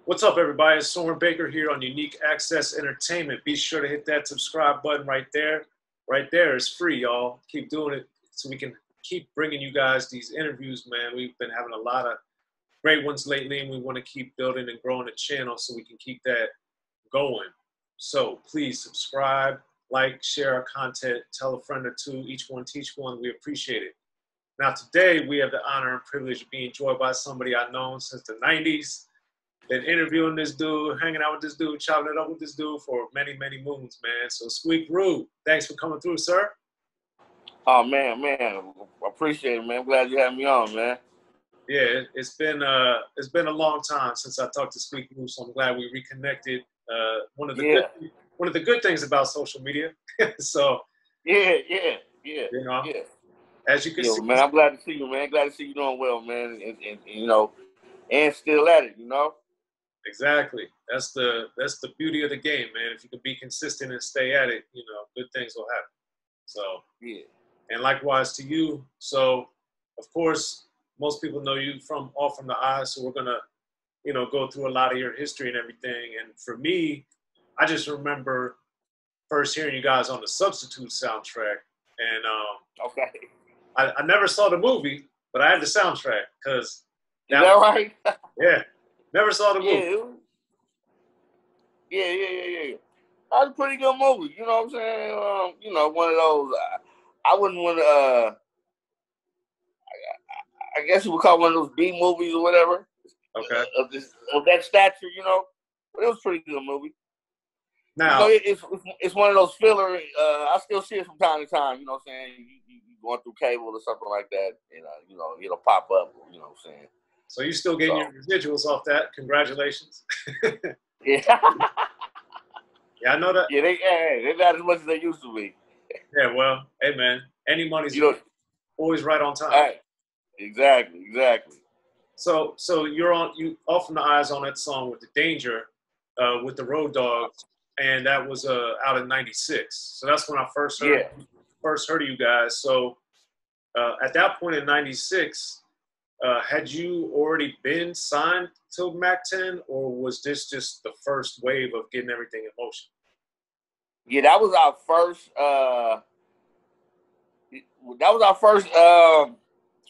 What's up, everybody? It's Soren Baker here on Unique Access Entertainment. Be sure to hit that subscribe button right there. Right there is free, y'all. Keep doing it so we can keep bringing you guys these interviews, man. We've been having a lot of great ones lately, and we want to keep building and growing the channel so we can keep that going. So please subscribe, like, share our content, tell a friend or two, each one teach one. We appreciate it. Now, today we have the honor and privilege of being joined by somebody I've known since the 90s. Been interviewing this dude, hanging out with this dude, chopping it up with this dude for many, many moons, man. So Squeak, thanks for coming through, sir. Oh, man. I appreciate it, man. I'm glad you had me on, man. Yeah, it's been a long time since I talked to Squeak, so I'm glad we reconnected. One of the good things about social media. So Yeah. You know, as you can see, man, I'm glad to see you, man. Glad to see you doing well, man, and you know, and still at it, you know. Exactly. That's the beauty of the game, man. If you can be consistent and stay at it, good things will happen. So yeah. And likewise to you. So of course, most people know you from AllFrumTha. So we're gonna, go through a lot of your history and everything. And for me, I just remember first hearing you guys on the Substitute soundtrack. And okay. I never saw the movie, but I had the soundtrack because that was right. Yeah. Never saw the movie. Yeah. That was a pretty good movie. You know what I'm saying? One of those. I wouldn't want to. I guess you would call it one of those B movies or whatever. Okay. Of that stature, But it was a pretty good movie. Now it's one of those filler. I still see it from time to time. You know what I'm saying? You going through cable or something like that, and it'll pop up. You know what I'm saying? So you still getting your residuals off that? Congratulations. Yeah. Yeah, I know that. Yeah, they're not as much as they used to be. Yeah, well, hey man, any money's always right on time. Right. Exactly. So you're AllFrumTha on that song with the Danger, with the Road Dogs, and that was out in '96. So that's when I first heard of you guys. So at that point in '96. Had you already been signed to Mack 10, or was this just the first wave of getting everything in motion? Yeah, that was our first.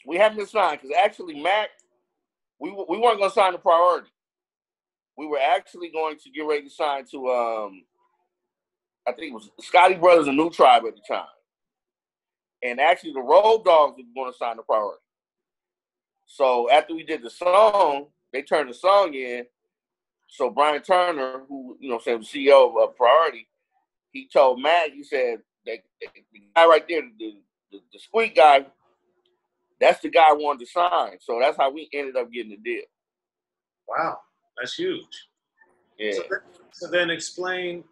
We haven't been signed because actually Mack, we weren't going to sign to Priority. We were actually going to get ready to sign to I think it was Scotty Brothers and New Tribe at the time, and actually the Road Dogs were going to sign to Priority. So after we did the song, they turned the song in. So Brian Turner, who was the CEO of Priority, he told Mack, he said, the guy right there, the Squeak guy, that's the guy I wanted to sign. So that's how we ended up getting the deal. Wow, that's huge. Yeah. So then explain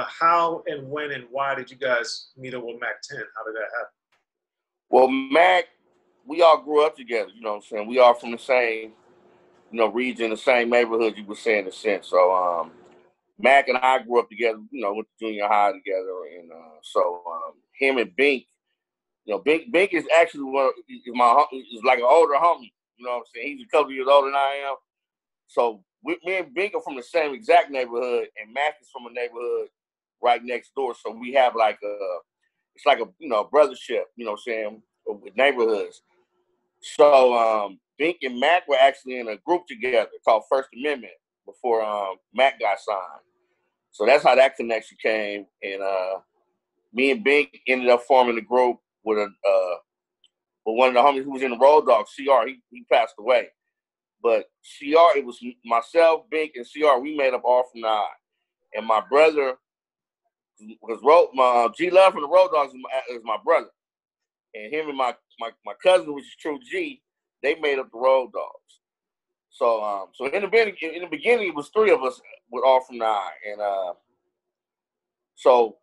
how and when and why did you guys meet up with Mack 10? How did that happen? Well, Mack, we all grew up together, you know what I'm saying? We all from the same, region, the same neighborhood, you were saying in a sense. So Mack and I grew up together, went to junior high together. And so him and Bink, Bink is actually is like an older homie, you know what I'm saying? He's a couple years older than I am. So me and Bink are from the same exact neighborhood, and Mack is from a neighborhood right next door. So we have it's like a brothership, you know what I'm saying, with neighborhoods. So Bink and Mack were actually in a group together called First Amendment before Mack got signed. So that's how that connection came. And me and Bink ended up forming a group with one of the homies who was in the Road Dogs, CR. He passed away. But CR, it was myself, Bink, and CR. We made up AllFrumTha. And my brother, because G Love from the Road Dogs is my brother. And him and my cousin, which is True G, they made up the Road Dogs. So in the beginning, it was three of us with AllFrumTha, and so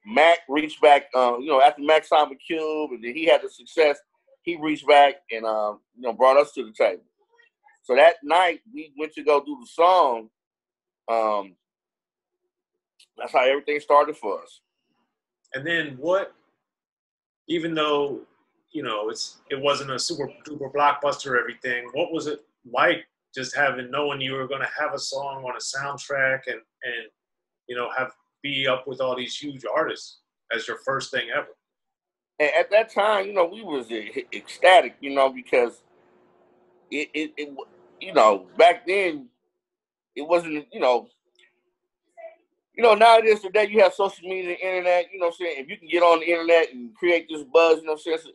Mack reached back, after Mack signed with Cube, and then he had the success. He reached back and brought us to the table. So that night we went to go do the song. That's how everything started for us. And then even though it wasn't a super duper blockbuster or everything, what was it like just knowing you were going to have a song on a soundtrack and you know, be up with all these huge artists as your first thing ever? And at that time, you know, we was ecstatic, you know, because it you know, back then it wasn't, now it is today. You have social media, the internet. You know what I'm saying? If you can get on the internet and create this buzz, you know what I'm saying?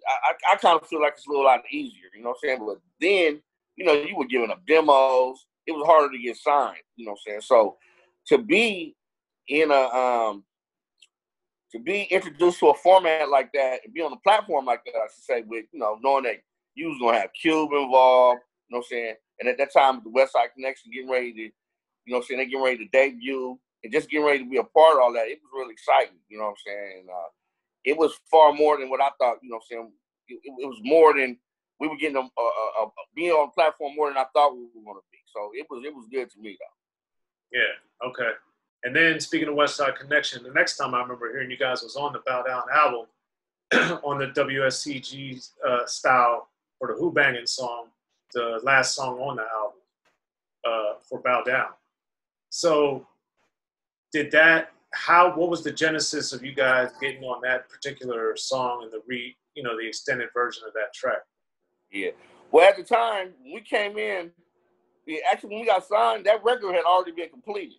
I kind of feel like it's a little lot easier. You know what I'm saying? But then, you know, you were giving up demos. It was harder to get signed. You know what I'm saying? So to be in to be introduced to a format like that and be on a platform like that, I should say, with, you know, knowing that you was gonna have Cube involved. You know what I'm saying? And at that time, the West Side Connection getting ready to, you know what I'm saying, they getting ready to debut. And just getting ready to be a part of all that, it was really exciting, you know what I'm saying? It was far more than what I thought, you know what I'm saying? It was more than, we were getting being on the platform more than I thought we were going to be. So it was good to me, though. Yeah, okay. And then speaking of West Side Connection, the next time I remember hearing you guys was on the Bow Down album, on the WSCG style for the Hoo-Bangin song, the last song on the album for Bow Down. So what was the genesis of you guys getting on that particular song and the extended version of that track? Yeah. Well, at the time, we came in, actually, when we got signed, that record had already been completed.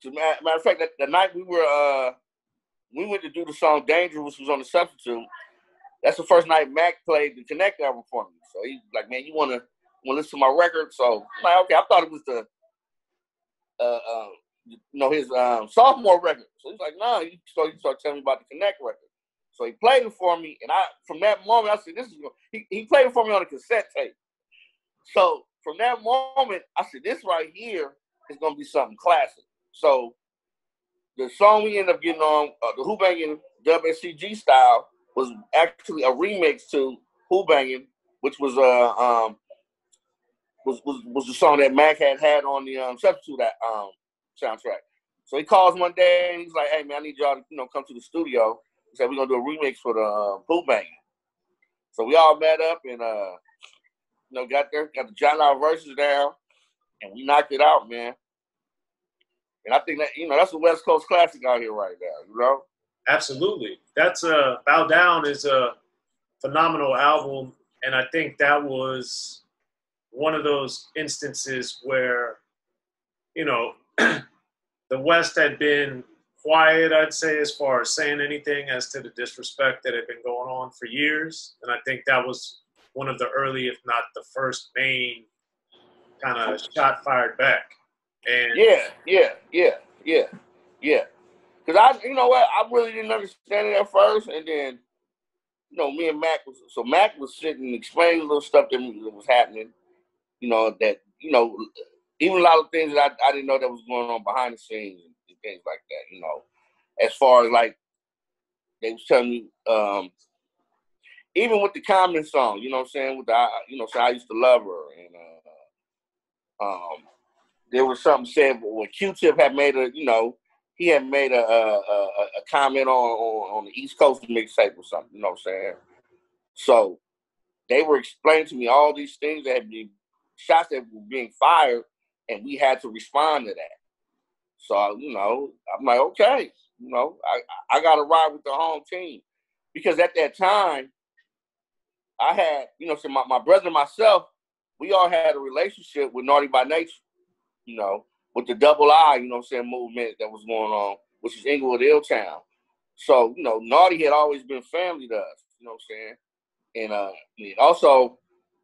So, matter of fact, the night we went to do the song Danger, which was on the Substitute, that's the first night Mack played the Connect album for me. So he's like, man, you want to listen to my record? So I'm like, okay, I thought it was the his sophomore record. So he's like, no, he started telling me about the Connect record. So he played it for me, and from that moment, I said, he played it for me on a cassette tape. So from that moment, I said, this right here is going to be something classic. So the song we ended up getting on, the Hoo-Bangin WSCG style, was actually a remix to Hoo-Bangin, which was the song that Mack had on the Substitute soundtrack. So he calls one day and he's like, "Hey man, I need y'all to come to the studio." He said, "We're gonna do a remix for the Hoo-Bangin." So we all met up and got the John Law verses down, and we knocked it out, man. And I think that that's a West Coast classic out here right now. Absolutely. That's Bow Down is a phenomenal album, and I think that was one of those instances where, the West had been quiet, I'd say, as far as saying anything as to the disrespect that had been going on for years. And I think that was one of the early, if not the first main kind of shot fired back. And yeah. Because I really didn't understand it at first. And then, me and Mack Mack was sitting and explaining little stuff that was happening, that, even a lot of things that I didn't know that was going on behind the scenes and things like that, as far as like, they was telling me, even with the Common song, you know what I'm saying, with the, so I used to love her. And there was something said where Q-Tip had made he had made a comment on the East Coast mixtape or something, you know what I'm saying? So they were explaining to me all these things that had been shots that were being fired, and we had to respond to that. So, I'm like, okay, I got to ride with the home team. Because at that time, I had, so my brother and myself, we all had a relationship with Naughty by Nature, with the Double I, movement that was going on, which is Inglewood Illtown. So, Naughty had always been family to us, you know what I'm saying? And also,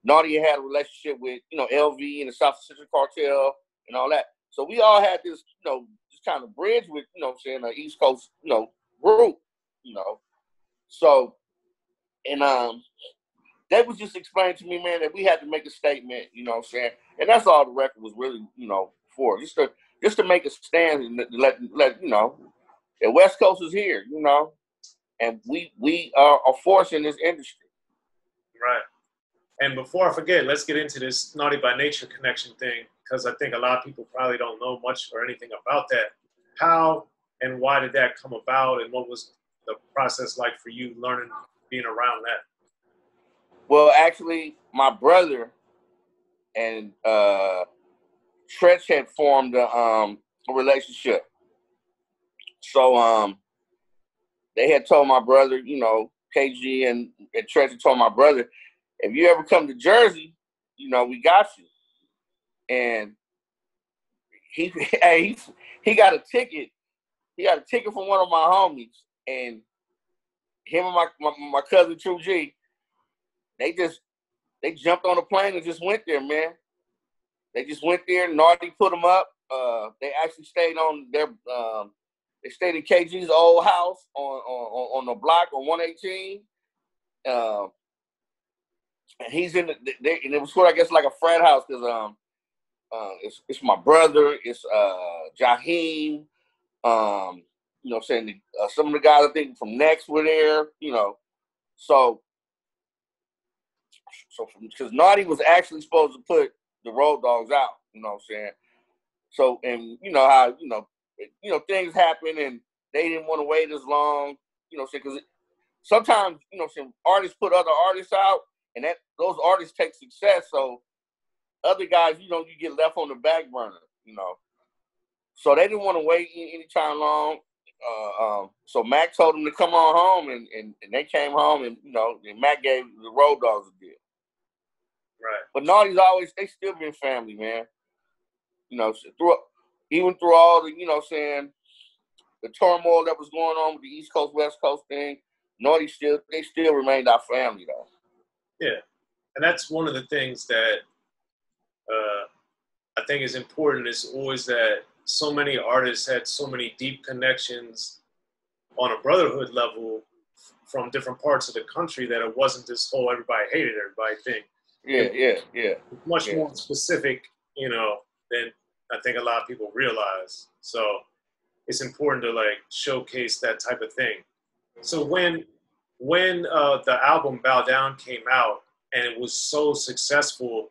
Naughty had a relationship with, LV and the South Central Cartel and all that. So we all had this, this kind of bridge with, an East Coast, group, So, and they was just explaining to me, man, that we had to make a statement, you know what I'm saying? And that's all the record was really, for. Just to make a stand and let the West Coast is here, and we are a force in this industry. Right. And before I forget, let's get into this Naughty by Nature connection thing, because I think a lot of people probably don't know much or anything about that. How and why did that come about, and what was the process like for you learning, being around that? Well, actually, my brother and Tretch had formed a relationship. So they had told my brother, you know, KG and Tretch had told my brother, if you ever come to Jersey, you know, we got you. And he got a ticket. He got a ticket from one of my homies, and him and my cousin True G, they jumped on a plane and just went there, man. They just went there. Nardi put them up. They actually stayed on their. They stayed in KG's old house on the block on 118. And he's in and it was sort of, I guess, like a frat house because it's my brother, it's Jaheim, you know, saying some of the guys I think from Next were there, you know, so because Naughty was actually supposed to put the Road Dogs out, you know what I'm saying? So, and you know how, you know, things happen and they didn't want to wait as long, you know, because sometimes, you know, some artists put other artists out and those artists take success. So other guys, you know, you get left on the back burner, you know. So they didn't want to wait any time long. So Mack told them to come on home and they came home and, you know, and Mack gave the Road Dogs a deal. Right. But Naughty's they still been family, man. You know, even through all the, you know, saying the turmoil that was going on with the East Coast, West Coast thing, Naughty they still remained our family, though. Yeah. And that's one of the things that I think is important is always that so many artists had so many deep connections on a brotherhood level from different parts of the country that it wasn't this whole everybody hated everybody thing. Yeah. Much more specific, you know, than I think a lot of people realize. So it's important to like showcase that type of thing. So when the album Bow Down came out and it was so successful,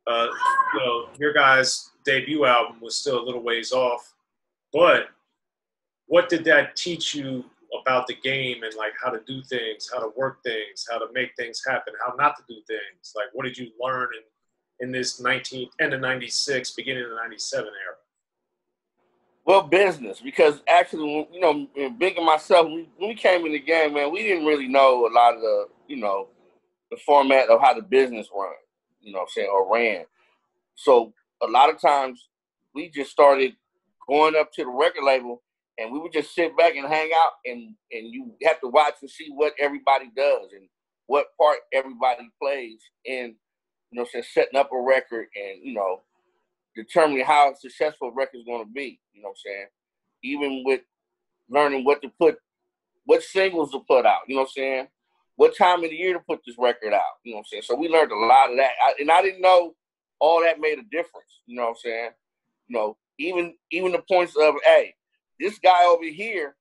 you know, your guys' debut album was still a little ways off, but what did that teach you about the game and like how to do things, how to work things, how to make things happen, how not to do things? Like, what did you learn in this end of 96, beginning of 97 era? Well, business, because actually, you know, Big and myself, when we came in the game, man, we didn't really know a lot of the, you know, the format of how the business run, you know what I'm saying, or ran. So a lot of times we just started going up to the record label and we would just sit back and hang out and you have to watch and see what everybody does and what part everybody plays in, you know, setting up a record and, you know, determining how successful a record is going to be, you know what I'm saying? Even with learning what singles to put out, you know what I'm saying? What time of the year to put this record out, you know what I'm saying? So we learned a lot of that. And I didn't know all that made a difference, you know what I'm saying? You know, even the points of, hey, this guy over here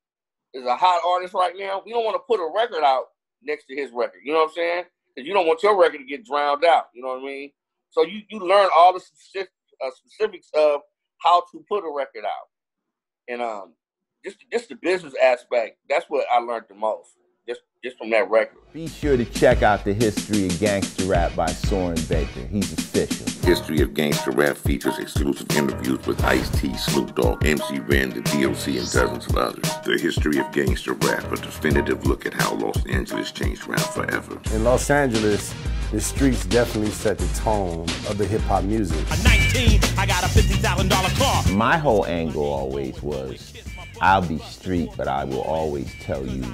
is a hot artist right now. We don't want to put a record out next to his record, you know what I'm saying? Because you don't want your record to get drowned out, you know what I mean? So you learn all the specifics of how to put a record out. And just the business aspect, that's what I learned the most. Just from that record. Be sure to check out the History of Gangster Rap by Soren Baker. He's official. History of Gangster Rap features exclusive interviews with Ice-T, Snoop Dogg, MC Ren, the D.O.C, and dozens of others. The History of Gangster Rap, a definitive look at how Los Angeles changed rap forever. In Los Angeles, the streets definitely set the tone of the hip-hop music. At 19, I got a $50,000 car. My whole angle always was, I'll be street, but I will always tell you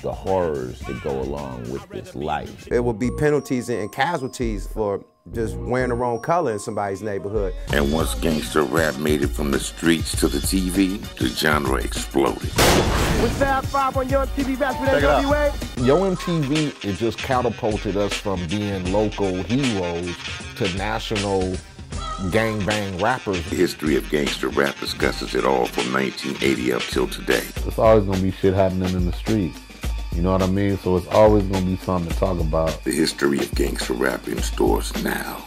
the horrors that go along with this life. There will be penalties and casualties for just wearing the wrong color in somebody's neighborhood. And once gangster rap made it from the streets to the TV, the genre exploded. With Fab 5 on Yo MTV Raps with NWA. Yo MTV, it just catapulted us from being local heroes to national gangbang rappers. The History of Gangster Rap discusses it all from 1980 up till today. It's always gonna be shit happening in the streets. You know what I mean? So it's always gonna be something to talk about. The History of Gangster Rap in stores now.